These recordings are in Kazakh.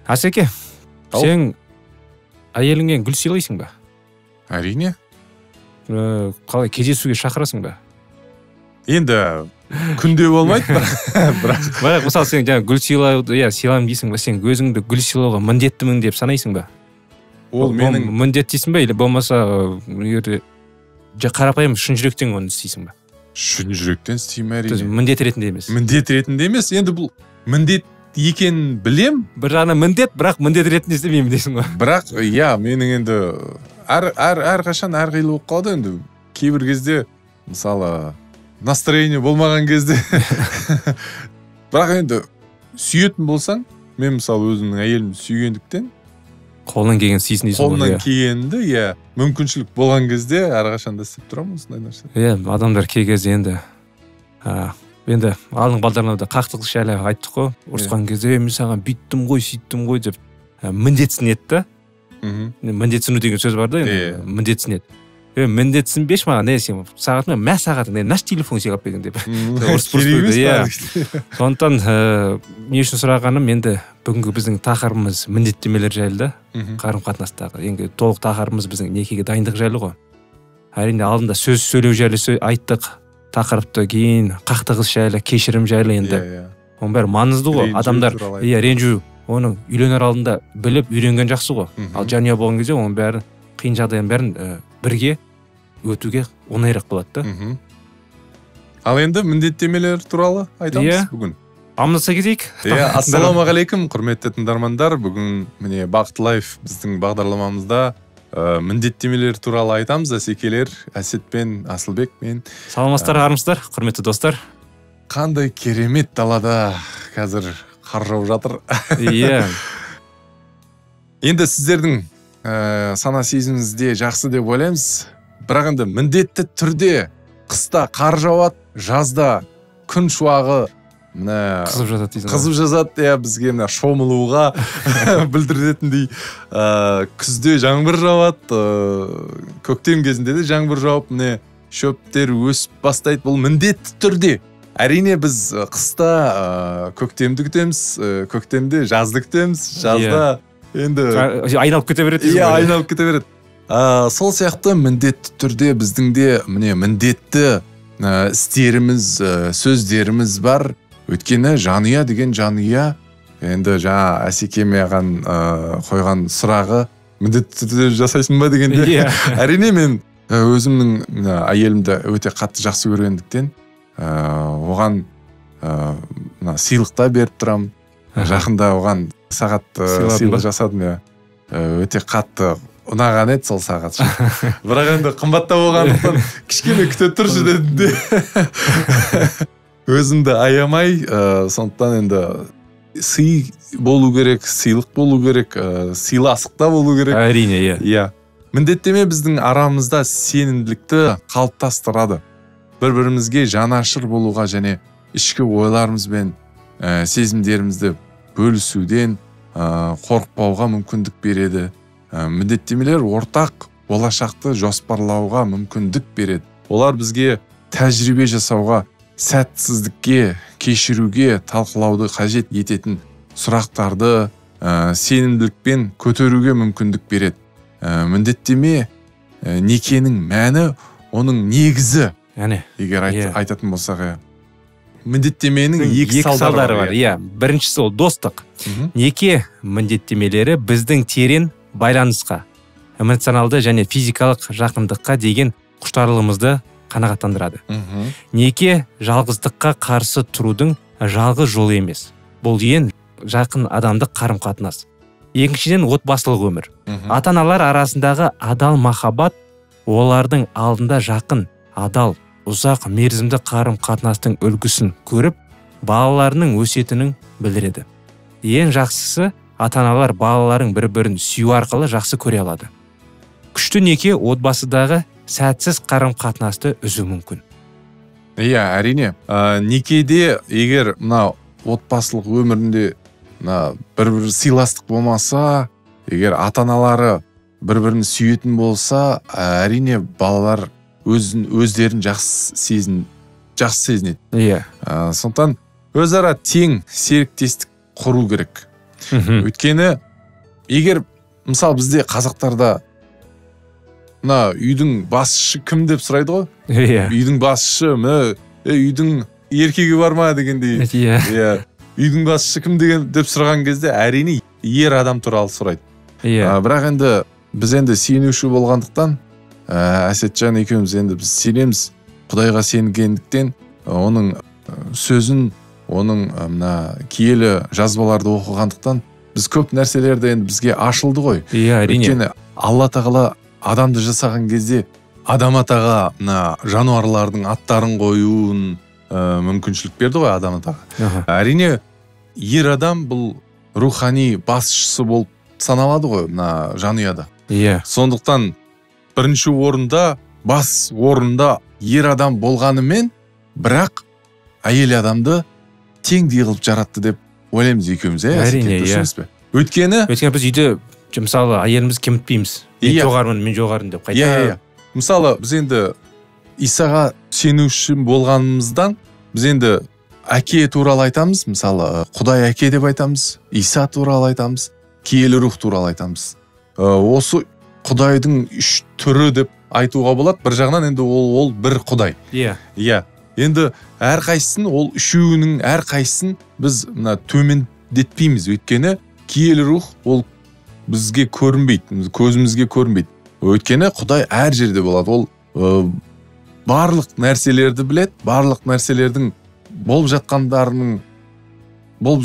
Асеке, сен әйеліңе гүл сыйлайсың ба? Әрине. Қалай кездесуге шақырасың ба? Енді күнде болмайды, бірақ мысалы сен жаңа гүл сыйлауды, сыйлаймын дейсің ба, сен өзіңді гүл сыйлауға міндеттімін деп санайсың ба? Ол менің міндет дейсің ба, или болмаса қарапайым шын жүректен оны істейсің ба? Шын жүректен істеймін әрине. Міндет ретінде емес. Міндет ретінде емес. Енді бұл міндет екенін білем. Бір жағынан міндет, бірақ міндет ретінде істемеймін дейсің ба? Бірақ менің енді әрқашан әрқилы болып қалды енді. Кейбір кезде мысалы настроение болмаған кезде бірақ енді сүйетін болсаң, мен мысалы өзімнің әйелімді сүйгендіктен қолынан келген істейсің дейсің ғой. Қолынан келгенді, мүмкіншілік болған кезде әрқашан да істеп тұрамын осындай нәрсе. Адамдар кей кезде енді алдыңғы балдарына қақтық жайлы айттық қой. Ұрысқан кезде мен саған бүйттім ғой, сөйттім ғой деп міндетсінеді да. Міндетсіну деген сөз бар да, енді міндетсінеді. Міндетсінбеш маған, сен сағатыңа мә сағатың, наш телефон сыйлап бердің деп. Сондықтан не үшін сұрағаным, енді бүгінгі біздің тақырыбымыз міндеттемелер жайлы да, қарым-қатынастағы. Енді толық тақырыбымыз біздің некеге дайындық жайлы ғой. Әрине алдында сөз сөйлеу жайлы айттық, тақырыпты кейін қақтығыс жайлы, кешірім жайлы енді. Оның бәрі маңызды ғой. Адамдар ренжу, оның үйленер алдында біліп үйренген жақсы ғой. Ал жанұя болған кезде оның бәрі қиын жағдайын бәрін бірге өтуге оңайырақ болады да. Ал енді міндеттемелер туралы айтамыз бүгін. Амнаса кетейік. Ассалаумағалейкум, құрметті тыңдармандар. Бүгін міне Бақыт Лайф біздің бағдарламамызда міндеттемелер туралы айтамыз. Әсекелер, Әсет пен Асылбек мен. Саламатсыздар, армысыздар, құрметті достар. Қандай керемет далада қазір қар жауып жатыр. Енді сіздердің сана сезіміңізде жақсы деп ойлаймыз. Бірақ енді міндетті түрде қыста қар жауады, жазда күн шуағы қызып жазады, бізге шомылуға білдіретіндей. Күзде жаңбыр жауады, көктем кезінде де жаңбыр жауып, шөптер өсіп бастайды. Бұл міндетті түрде. Әрине біз қыста көктемді күтеміз, көктемде жазды күтеміз, жазда енді айналып кете береді. Айналып кете береді. Сол сияқты міндетті түрде біздің де міндетті істеріміз, сөздеріміз бар. Өйткені жанұя деген жанұя, енді жаңа Әсеке маған қойған сұрағы міндетті түрде жасайсың ба дегенде. Әрине мен өзімнің әйелімді өте қатты жақсы көргендіктен оған сыйлықта беріп тұрам. Жақында оған сағат сыйлық жасадым. Өте қатты ұнаған еді сол сағат. Бірақ енді қымбатта болғандықтан кішкене күте тұршы дедім де. Өзімді аямай, сондықтан енді сый болу керек, сыйлық болу керек, сыйластықта болу керек. Әрине, міндеттеме біздің арамызда сенімділікті қалыптастырады. Бір-бірімізге жанашыр болуға және ішкі ойларымыз бен сезімдерімізді бөлісуден қорықпауға мүмкіндік береді. Міндеттемелер ортақ болашақты жоспарлауға мүмкіндік береді. Олар бізге тәжірибе жасауға, сәтсіздікке, кешіруге, талқылауды қажет ететін сұрақтарды сенімділікпен көтеруге мүмкіндік береді. Міндеттеме некенің мәні, оның негізі. Егер айтатын болсақ, міндеттеменің екі салдары бар. Біріншісі ол достық. Неке міндеттемелері біздің терең байланысқа, эмоционалды және физикалық жақындыққа деген құштарлығымызды қанағаттандырады. Неке жалғыздыққа қарсы тұрудың жалғыз жолы емес. Бұл ең жақын адамдық қарым-қатынас. Екіншіден отбасылық өмір. Ата-аналар арасындағы адал махаббат олардың алдында жақын, адал, ұзақ мерзімді қарым-қатынастың үлгісін көріп, балаларының өсиетінің білдіреді. Ең жақсысы, ата-аналар балаларын бір-бірін сүю арқылы жақсы көре алады. Күшті неке отбасыдағы сәтсіз қарым-қатынасты үзу мүмкін. Әрине. Некеде егер отбасылық өмірінде бір-бір сыйластық болмаса, егер ата-аналары бір-бірін сүйетін болса, әрине балалар өздерін жақсы сезінеді. Сондықтан өзара тең серіктестік құру керек. Өйткені егер мысалы бізде қазақтарда мына үйдің басшысы кім деп сұрайды ғой. Үйдің басшысы, үйдің еркегі бар ма дегендей. Үйдің басшысы кім деп сұраған кезде әрине ер адам туралы сұрайды. Бірақ енді біз енді сенуші болғандықтан, Әсетжан екеуміз енді біз сенеміз. Құдайға сенгендіктен оның сөзін, оның мына киелі жазбаларды оқығандықтан біз көп нәрселерді енді бізге ашылды ғой. Әрине. Өйткені Алла тағала адамды жасаған кезде адам атаға мына жануарлардың аттарын қоюын мүмкіншілік берді ғой адам атаға. Әрине ер адам бұл рухани басшысы болып саналады ғой мына жанұяда. Сондықтан бірінші орында, бас орында ер адам болғанымен, бірақ әйел адамды теңдей қылып жаратты деп ойлаймыз екеуміз. Әрине, Өйткені біз үйде мысалы әйеліміз кемітпейміз. Мен жоғармын, мен жоғармын деп қайта. Мысалы біз енді Исаға сенуші болғанымыздан біз енді әке туралы айтамыз. Мысалы Құдай әке деп айтамыз, Иса туралы айтамыз, киелі рух туралы айтамыз. Осы Құдайдың үш түрі деп айтуға болады. Бір жағынан енді ол бір Құдай. Енді әрқайсысын, ол үшеуінің әрқайсысын біз төмендетпейміз. Өйткені киелі рух ол бізге көрінбейді, көзімізге көрінбейді. Өйткені Құдай әр жерде болады. Ол барлық нәрселерді біледі, барлық нәрселердің болып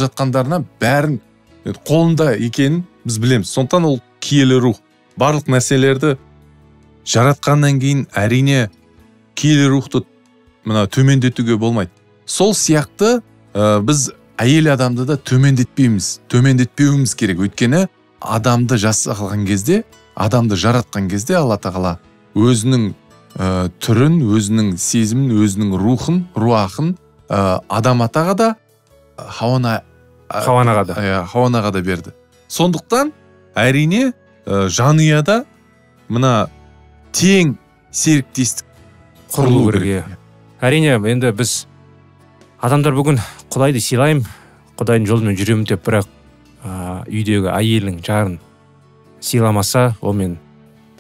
жатқандарына бәрін қолында екенін біз білеміз. Сондықтан ол киелі рух барлық нәрселерді жаратқаннан кейін әрине киелі рухты төмендетуге болмайды. Сол сияқты біз әйел адамды да төмендетпеуіміз керек. Өйткені адамды жасаған кезде, адамды жаратқан кезде Алла тағала өзінің түрін, өзінің сезімін, өзінің руахын адам атаға да Хауанаға да берді. Сондықтан әрине жанұяда мына тең серіктестік құрылу керек. Әрине, енді біз адамдар бүгін Құдайды сыйлаймын, Құдайдың жолымен жүремін деп, бірақ үйдегі әйелің жарын сыйламаса, онымен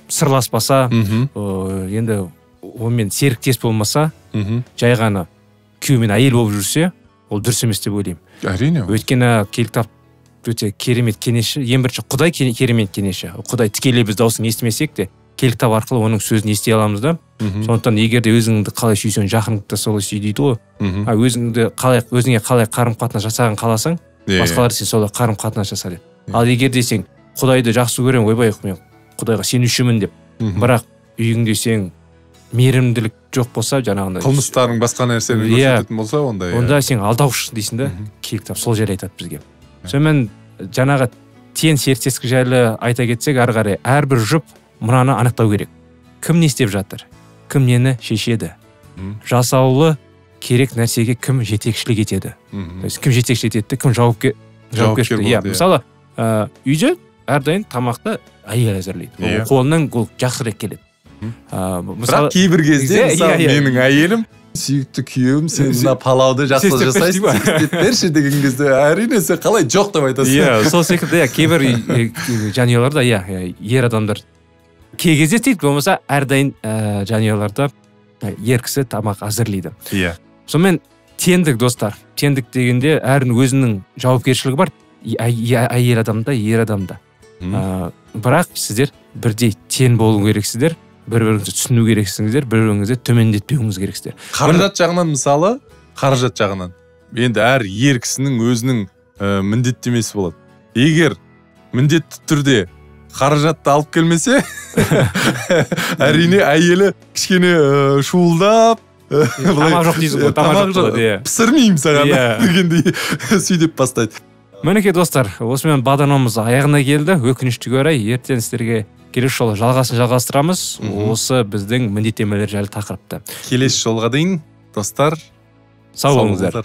сырласпаса, енді онымен серіктес болмаса, жай ғана күйеу мен әйел болып жүрсе, ол дұрыс емес деп ойлаймын. Әрине. Өйткені кітап өте керемет кеңесші. Ең бірінші Құдай керемет кеңесші. Құдай тікелей біз дауысын естімесек те, кітап арқылы оның сөзін ести аламыз да. Сондықтан егер де өзіңді қалай сүйсең, жақындықта солай сүй дейді ғой. Өзіңе қалай қарым-қатынас жасағын қаласаң, басқалар сен солай қарым-қатынас жаса деп. Ал егер де сен Құдайды жақсы көремін, ойбай, мен Құдайға сенушімін деп, бірақ үйіңде сен мейірімділік жоқ болса, жаңағындай қылмыстарың басқа нәрсені көрсететін болса, онда сен алдаушы дейсің да. Кітап сол жер айтады бізге. Сонымен жаңағы тең серіктестік жайлы айта кетсек, ары қарай әрбір жұп мынаны анықтау керек. Кім не істеп жатыр? Кім нені шешеді? Жасаулы керек нәрсеге кім жетекшілік етеді? Кім жетекшілік етеді? Кім жауапкершілік? Мысалы, үйде әрдайым тамақты әйел әзірлейді. Қолынан жақсырек келеді. Бірақ кейбір кезде менің әйелім, сүйікті күйеуім, сен мына палауды жақсы жасайсың, істеп берші деген кезде әрине сен қалай жоқ деп айтасың. Сол секілді кейбір жанұяларда ер адамдар кей кезде істейді, болмаса әрдайым жанұяларда ер кісі тамақ әзірлейді. Сонымен теңдік, достар. Теңдік дегенде әрінің өзінің жауапкершілігі бар. Әйел адамда, ер адамда. Бірақ сіздер бірдей тең болу керексіздер, бір-біріңізді түсіну керексіңіздер, бір-біріңізді төмендетпеуіңіз керексіздер. Қаражат жағынан мысалы, қаражат жағынан енді әр ер кісінің өзінің міндеттемесі болады. Егер міндетті түрде қаражатты алып келмесе, әрине әйелі кішкене шуылдап, тамақ жоқ дейсіз ғой, тамақ жоқ, пісірмеймін саған дегендей сөйдеп бастайды. Мінекей достар, осымен бағдарламамыз аяғына келді. Өкінішке орай ертең сіздерге келесі жолы жалғастырамыз. Осы біздің міндеттемелер жайлы тақырыпты. Келесі жолға дейін достар, сау болыңыздар.